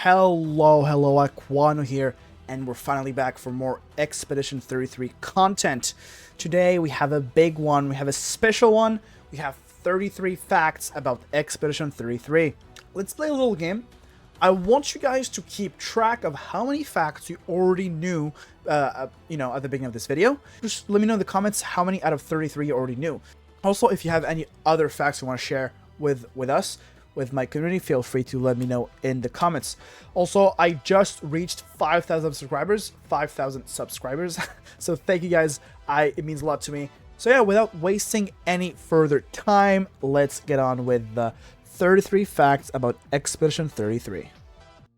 Hello, acwanoyt here, and we're finally back for more Expedition 33 content. Today we have a big one, we have a special one, we have 33 facts about Expedition 33. Let's play a little game. I want you guys to keep track of how many facts you already knew, at the beginning of this video. Just let me know in the comments how many out of 33 you already knew. Also, if you have any other facts you want to share with us, with my community, feel free to let me know in the comments. Also, I just reached 5,000 subscribers, so thank you guys. It means a lot to me. So yeah, without wasting any further time, let's get on with the 33 facts about Expedition 33.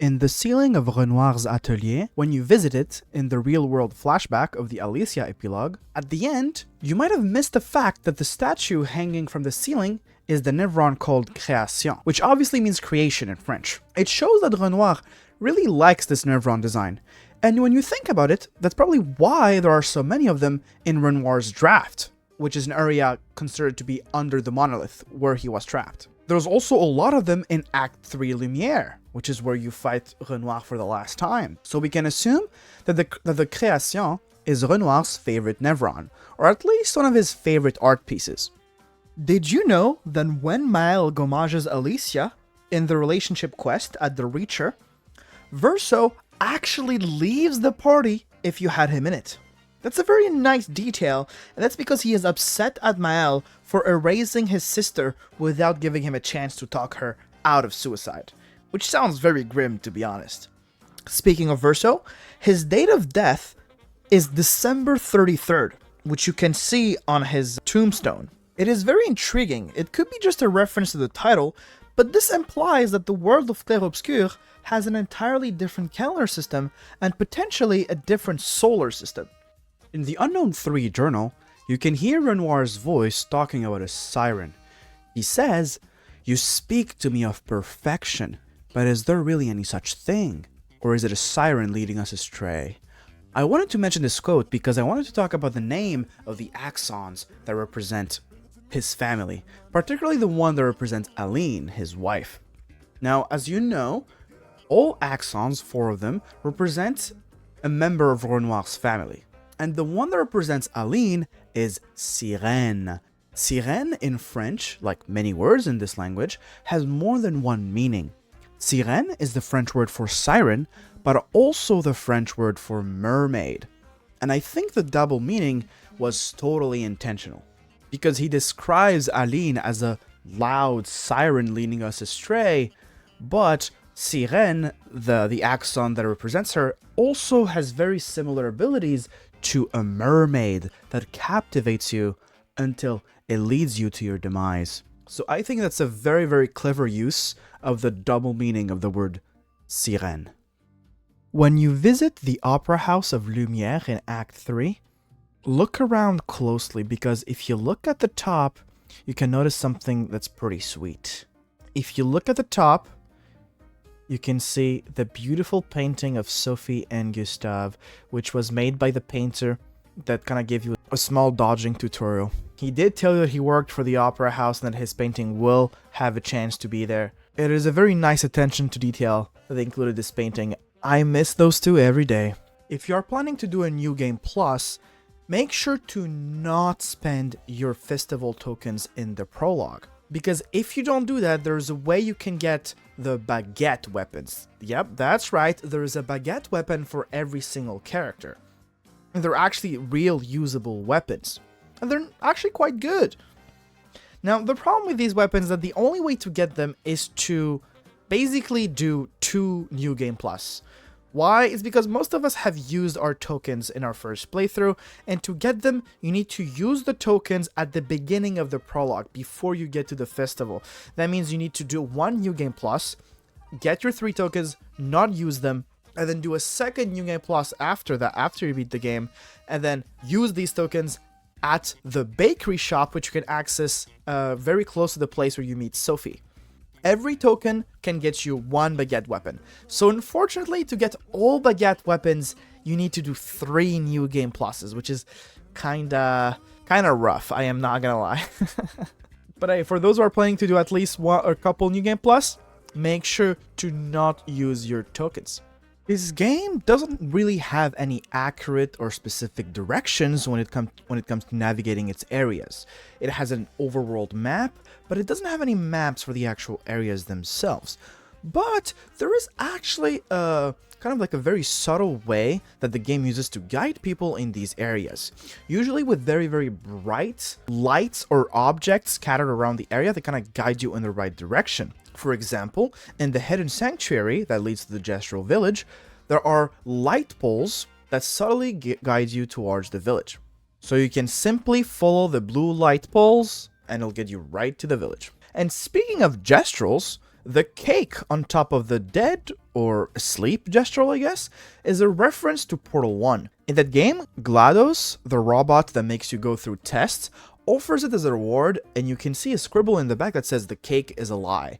In the ceiling of Renoir's atelier, when you visit it in the real-world flashback of the Alicia epilogue, at the end, you might have missed the fact that the statue hanging from the ceiling is the Nevron called Création, which obviously means creation in French. It shows that Renoir really likes this Nevron design, and when you think about it, that's probably why there are so many of them in Renoir's draft, which is an area considered to be under the monolith, where he was trapped. There's also a lot of them in Act 3 Lumière, which is where you fight Renoir for the last time. So we can assume that the Création is Renoir's favorite Nevron, or at least one of his favorite art pieces. Did you know that when Maelle gommages Alicia in the relationship quest at the Reacher, Verso actually leaves the party if you had him in it? That's a very nice detail, and that's because he is upset at Maelle for erasing his sister without giving him a chance to talk her out of suicide, which sounds very grim, to be honest. Speaking of Verso, his date of death is December 33rd, which you can see on his tombstone. It is very intriguing. It could be just a reference to the title, but this implies that the world of Clair Obscur has an entirely different calendar system and potentially a different solar system. In the Unknown 3 journal, you can hear Renoir's voice talking about a siren. He says, "You speak to me of perfection, but is there really any such thing? Or is it a siren leading us astray?" I wanted to mention this quote because I wanted to talk about the name of the axons that represent his family, particularly the one that represents Aline, his wife. Now, as you know, all axons, 4 of them, represent a member of Renoir's family. And the one that represents Aline is Sirène. Sirène in French, like many words in this language, has more than one meaning. Sirène is the French word for siren, but also the French word for mermaid. And I think the double meaning was totally intentional, because he describes Aline as a loud siren leading us astray, but Sirène, the axon that represents her, also has very similar abilities to a mermaid that captivates you until it leads you to your demise. So I think that's a very, very clever use of the double meaning of the word sirène. When you visit the Opera House of Lumière in Act 3, look around closely, because if you look at the top, you can notice something that's pretty sweet. If you look at the top, you can see the beautiful painting of Sophie and Gustave, which was made by the painter that kind of gave you a small dodging tutorial. He did tell you that he worked for the Opera House and that his painting will have a chance to be there. It is a very nice attention to detail that they included this painting. I miss those two every day. If you are planning to do a New Game Plus, make sure to not spend your festival tokens in the prologue, because if you don't do that, there's a way you can get the baguette weapons. Yep, that's right, there is a baguette weapon for every single character. And they're actually real usable weapons. And they're actually quite good. Now, the problem with these weapons is that the only way to get them is to basically do 2 New Game Plus. Why? It's because most of us have used our tokens in our first playthrough, and to get them, you need to use the tokens at the beginning of the prologue, before you get to the festival. That means you need to do 1 New Game Plus, get your 3 tokens, not use them, and then do a second New Game Plus after that, after you beat the game, and then use these tokens at the bakery shop, which you can access very close to the place where you meet Sophie. Every token can get you 1 baguette weapon. So unfortunately, to get all baguette weapons, you need to do 3 New Game Pluses, which is kinda rough, I am not gonna lie. But hey, for those who are planning to do at least a couple New Game Plus, make sure to not use your tokens. This game doesn't really have any accurate or specific directions when it comes to navigating its areas. It has an overworld map, but it doesn't have any maps for the actual areas themselves. But there is actually a kind of like a very subtle way that the game uses to guide people in these areas. Usually with very, very bright lights or objects scattered around the area that kind of guide you in the right direction. For example, in the hidden sanctuary that leads to the gestral village, there are light poles that subtly guide you towards the village. So you can simply follow the blue light poles and it'll get you right to the village. And speaking of gestrals, the cake on top of the dead or asleep gestral, I guess, is a reference to Portal 1. In that game, GLaDOS, the robot that makes you go through tests, offers it as a reward, and you can see a scribble in the back that says the cake is a lie.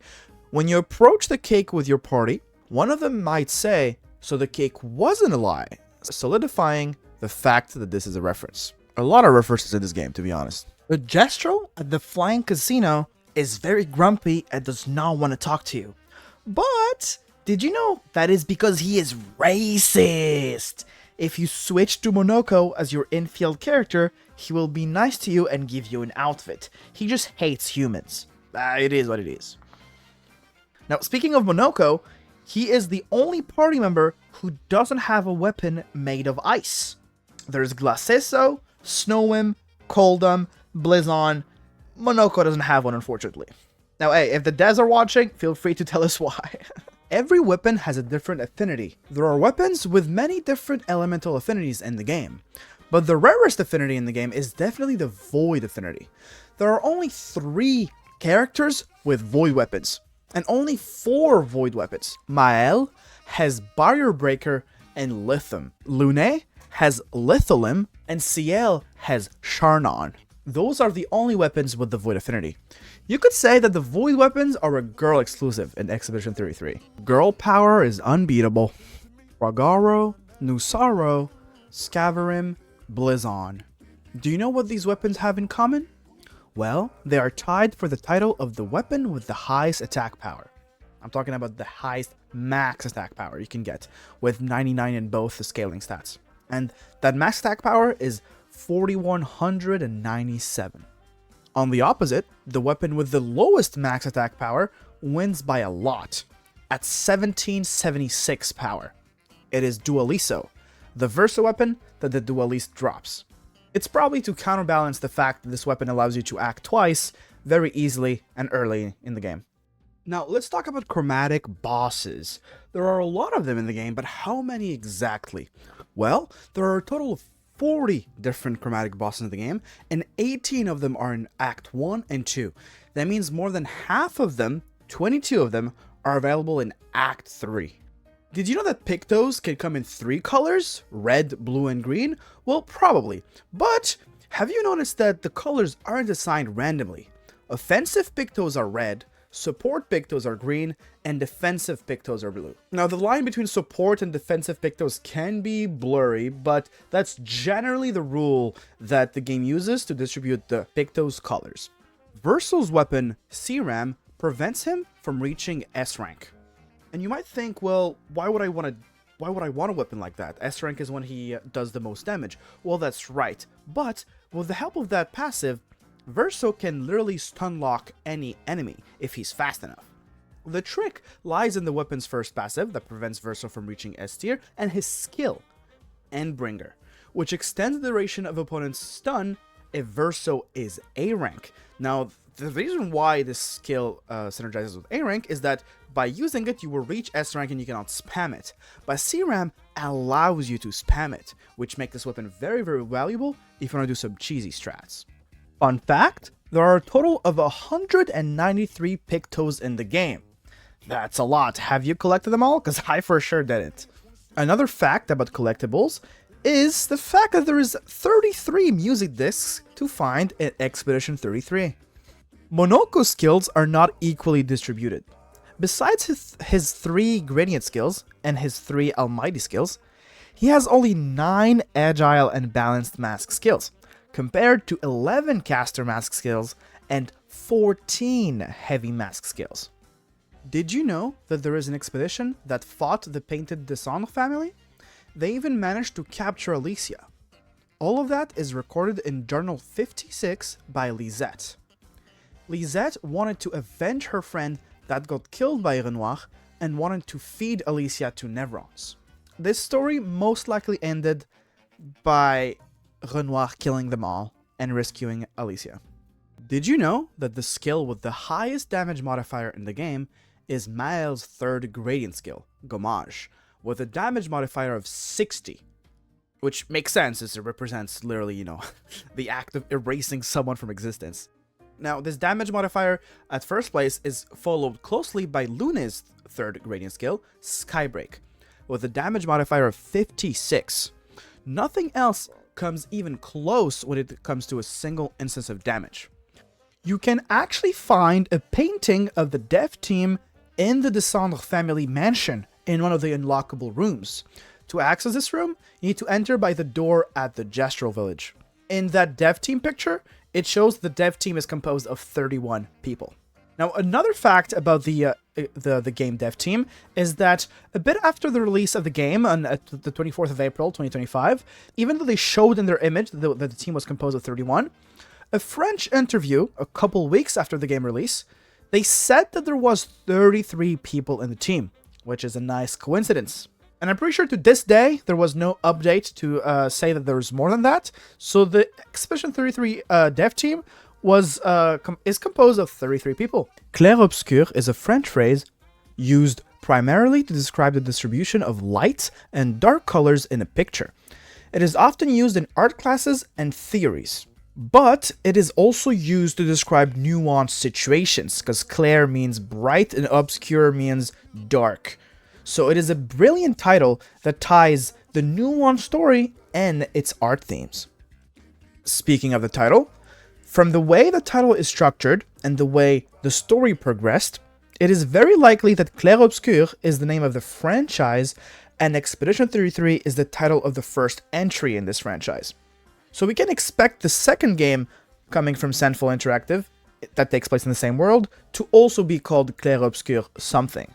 When you approach the cake with your party, one of them might say, so the cake wasn't a lie, solidifying the fact that this is a reference. A lot of references in this game, to be honest. The Gestral at the Flying Casino is very grumpy and does not want to talk to you. But did you know that is because he is racist? If you switch to Monoco as your infield character, he will be nice to you and give you an outfit. He just hates humans. It is what it is. Now, speaking of Monoco, he is the only party member who doesn't have a weapon made of ice. There's Glaceso, Snowim, Coldum, Blizzon. Monoco doesn't have one, unfortunately. Now, hey, if the devs are watching, feel free to tell us why. Every weapon has a different affinity. There are weapons with many different elemental affinities in the game, but the rarest affinity in the game is definitely the Void affinity. There are only 3 characters with Void weapons, and only 4 Void weapons. Maelle has Barrier Breaker and Lithium. Lune has Litholim, and Ciel has Charnon. Those are the only weapons with the Void affinity. You could say that the Void weapons are a girl exclusive in Expedition 33. Girl power is unbeatable. Ragaro, Nusaro, Scaverim, Blizzon. Do you know what these weapons have in common? Well, they are tied for the title of the weapon with the highest attack power. I'm talking about the highest max attack power you can get, with 99 in both the scaling stats. And that max attack power is 4197. On the opposite, the weapon with the lowest max attack power wins by a lot, at 1776 power. It is Dualiso, the Verso weapon that the Dualist drops. It's probably to counterbalance the fact that this weapon allows you to act twice very easily and early in the game. Now, let's talk about chromatic bosses. There are a lot of them in the game, but how many exactly? Well, there are a total of 40 different chromatic bosses in the game, and 18 of them are in Act 1 and 2. That means more than half of them, 22 of them, are available in Act 3. Did you know that Pictos can come in 3 colors? Red, blue, and green? Well, probably. But have you noticed that the colors aren't assigned randomly? Offensive Pictos are red, support Pictos are green, and defensive Pictos are blue. Now, the line between support and defensive Pictos can be blurry, but that's generally the rule that the game uses to distribute the Pictos colors. Verso's weapon, Sirène, prevents him from reaching S rank. And you might think, well, why would I want a weapon like that? S rank is when he does the most damage. Well, that's right. But with the help of that passive, Verso can literally stunlock any enemy if he's fast enough. The trick lies in the weapon's first passive that prevents Verso from reaching S tier, and his skill, Endbringer, which extends the duration of opponent's stun if Verso is A rank. Now, the reason why this skill synergizes with A rank is that by using it, you will reach S rank and you cannot spam it. But Sirène allows you to spam it, which makes this weapon very, very valuable if you want to do some cheesy strats. Fun fact, there are a total of 193 Pictos in the game. That's a lot. Have you collected them all? Because I for sure didn't. Another fact about collectibles is the fact that there is 33 music discs to find in Expedition 33. Monoco's skills are not equally distributed. Besides his 3 Gradient skills and his 3 Almighty skills, he has only 9 Agile and Balanced Mask skills, compared to 11 Caster Mask skills and 14 Heavy Mask skills. Did you know that there is an expedition that fought the painted Dessendre family? They even managed to capture Alicia. All of that is recorded in Journal 56 by Lisette. Lisette wanted to avenge her friend that got killed by Renoir and wanted to feed Alicia to Nevrons. This story most likely ended by Renoir killing them all and rescuing Alicia. Did you know that the skill with the highest damage modifier in the game is Maelle's third gradient skill, gommage, with a damage modifier of 60? Which makes sense as it represents literally, the act of erasing someone from existence. Now, this damage modifier at first place is followed closely by Luna's third gradient skill, Skybreak, with a damage modifier of 56. Nothing else comes even close when it comes to a single instance of damage. You can actually find a painting of the dev team in the Dessendre family mansion in one of the unlockable rooms. To access this room, you need to enter by the door at the Gestral village. In that dev team picture, it shows the dev team is composed of 31 people. Now, another fact about the game dev team is that a bit after the release of the game on the 24th of April, 2025, even though they showed in their image that the team was composed of 31, a French interview a couple weeks after the game release, they said that there was 33 people in the team, which is a nice coincidence. And I'm pretty sure to this day, there was no update to say that there was more than that. So the Expedition 33 dev team is composed of 33 people. Clair Obscur is a French phrase used primarily to describe the distribution of light and dark colors in a picture. It is often used in art classes and theories. But it is also used to describe nuanced situations, because clair means bright and obscure means dark. So it is a brilliant title that ties the nuanced story and its art themes. Speaking of the title, from the way the title is structured and the way the story progressed, it is very likely that Clair Obscur is the name of the franchise and Expedition 33 is the title of the first entry in this franchise. So we can expect the second game coming from Sandful Interactive, that takes place in the same world, to also be called Clair Obscur something.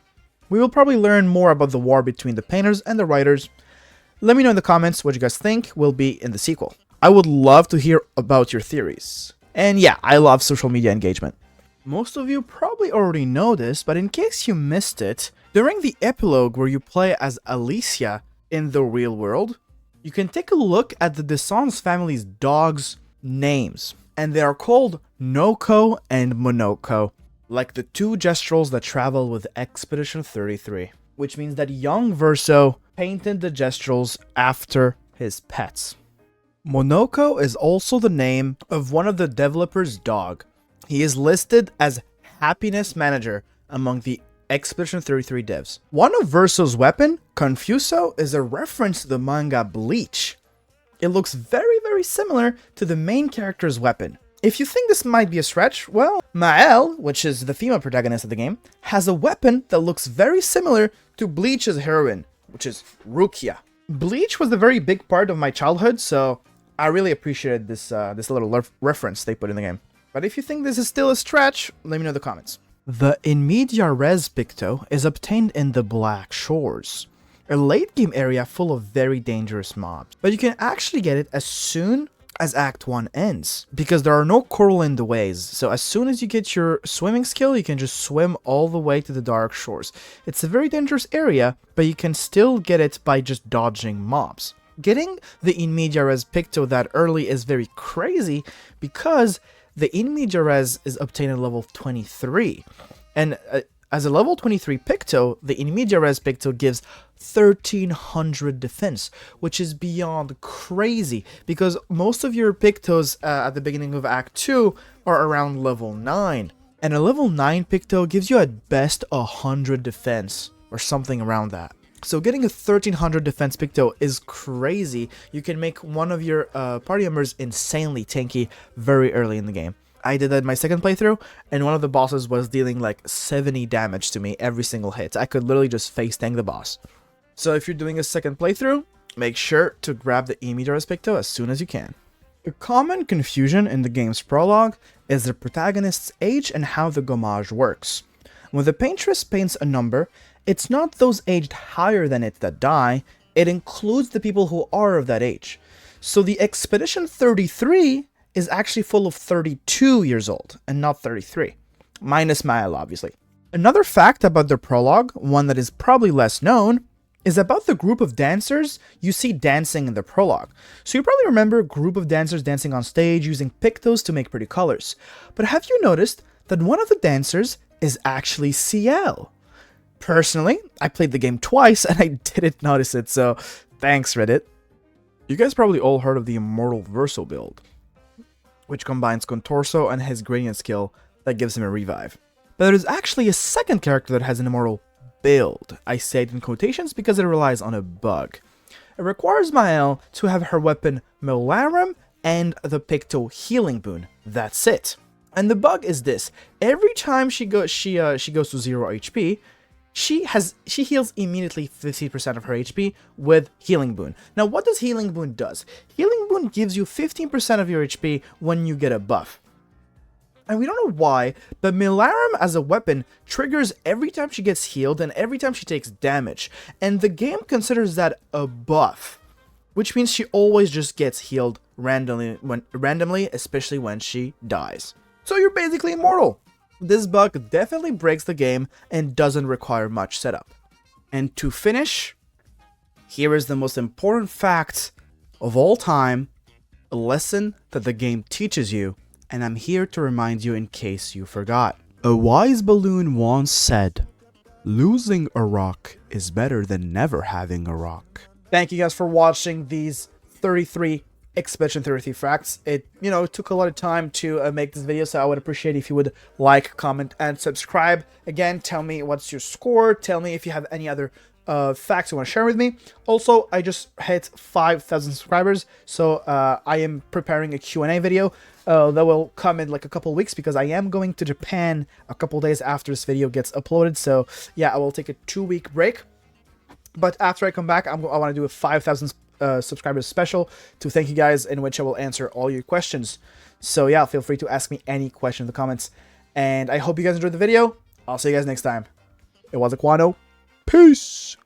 We will probably learn more about the war between the painters and the writers. Let me know in the comments what you guys think will be in the sequel. I would love to hear about your theories. And yeah, I love social media engagement. Most of you probably already know this, but in case you missed it, during the epilogue where you play as Alicia in the real world, you can take a look at the Dessendre family's dogs' names. And they are called Monoco and Monoco, like the two gestrals that travel with Expedition 33. Which means that young Verso painted the gestrals after his pets. Monoco is also the name of one of the developers' dog. He is listed as Happiness Manager among the Expedition 33 devs. One of Verso's weapon, Confuso, is a reference to the manga Bleach. It looks very, very similar to the main character's weapon. If you think this might be a stretch, well, Maelle, which is the female protagonist of the game, has a weapon that looks very similar to Bleach's heroine, which is Rukia. Bleach was a very big part of my childhood, so I really appreciated this little reference they put in the game. But if you think this is still a stretch, let me know in the comments. The in media res Picto is obtained in the Black Shores, a late game area full of very dangerous mobs. But you can actually get it as soon as Act 1 ends, because there are no coral in the ways, so as soon as you get your swimming skill, you can just swim all the way to the Dark Shores. It's a very dangerous area, but you can still get it by just dodging mobs. Getting the in media res Picto that early is very crazy, because the in media res is obtained at level 23, and as a level 23 Picto, the in media res Picto gives 1300 defense, which is beyond crazy, because most of your Pictos at the beginning of Act 2 are around level 9, and a level 9 Picto gives you at best 100 defense, or something around that. So getting a 1300 defense Picto is crazy. You can make one of your party members insanely tanky very early in the game. I did that in my second playthrough, and one of the bosses was dealing like 70 damage to me every single hit. I could literally just face tank the boss. So if you're doing a second playthrough, make sure to grab the immediate Picto as soon as you can. A common confusion in the game's prologue is the protagonist's age and how the gommage works. When the paintress paints a number, it's not those aged higher than it that die, it includes the people who are of that age. So the Expedition 33 is actually full of 32 years old, and not 33. Minus Maelle, obviously. Another fact about their prologue, one that is probably less known, is about the group of dancers you see dancing in the prologue. So you probably remember a group of dancers dancing on stage using pictos to make pretty colors. But have you noticed that one of the dancers is actually Ciel? Personally, I played the game twice and I didn't notice it, so thanks Reddit. You guys probably all heard of the immortal Verso build, which combines Contorso and his gradient skill that gives him a revive. But there's actually a second character that has an immortal build. I say it in quotations because it relies on a bug. It requires Maelle to have her weapon Molarum and the Picto healing boon. That's it. And the bug is this: every time she goes to 0 HP, she heals immediately 50% of her HP with healing boon. Now, what does healing boon does? Healing boon gives you 15% of your HP when you get a buff. And we don't know why, but Molarum as a weapon triggers every time she gets healed and every time she takes damage. And the game considers that a buff, which means she always just gets healed randomly, especially when she dies. So you're basically immortal. This bug definitely breaks the game and doesn't require much setup. And to finish, here is the most important fact of all time, a lesson that the game teaches you, and I'm here to remind you in case you forgot. A wise balloon once said, "Losing a rock is better than never having a rock." Thank you guys for watching these 33 Expedition 33 facts. It, took a lot of time to make this video, so I would appreciate if you would like, comment, and subscribe. Again, tell me what's your score. Tell me if you have any other facts you want to share with me. Also, I just hit 5,000 subscribers, so I am preparing a Q&A video that will come in like a couple weeks because I am going to Japan a couple days after this video gets uploaded. So yeah, I will take a 2-week break. But after I come back, I want to do a 5,000 subscribers special to thank you guys, in which I will answer all your questions. So yeah, feel free to ask me any question in the comments. And I hope you guys enjoyed the video. I'll see you guys next time. It was acwanoyt. Peace!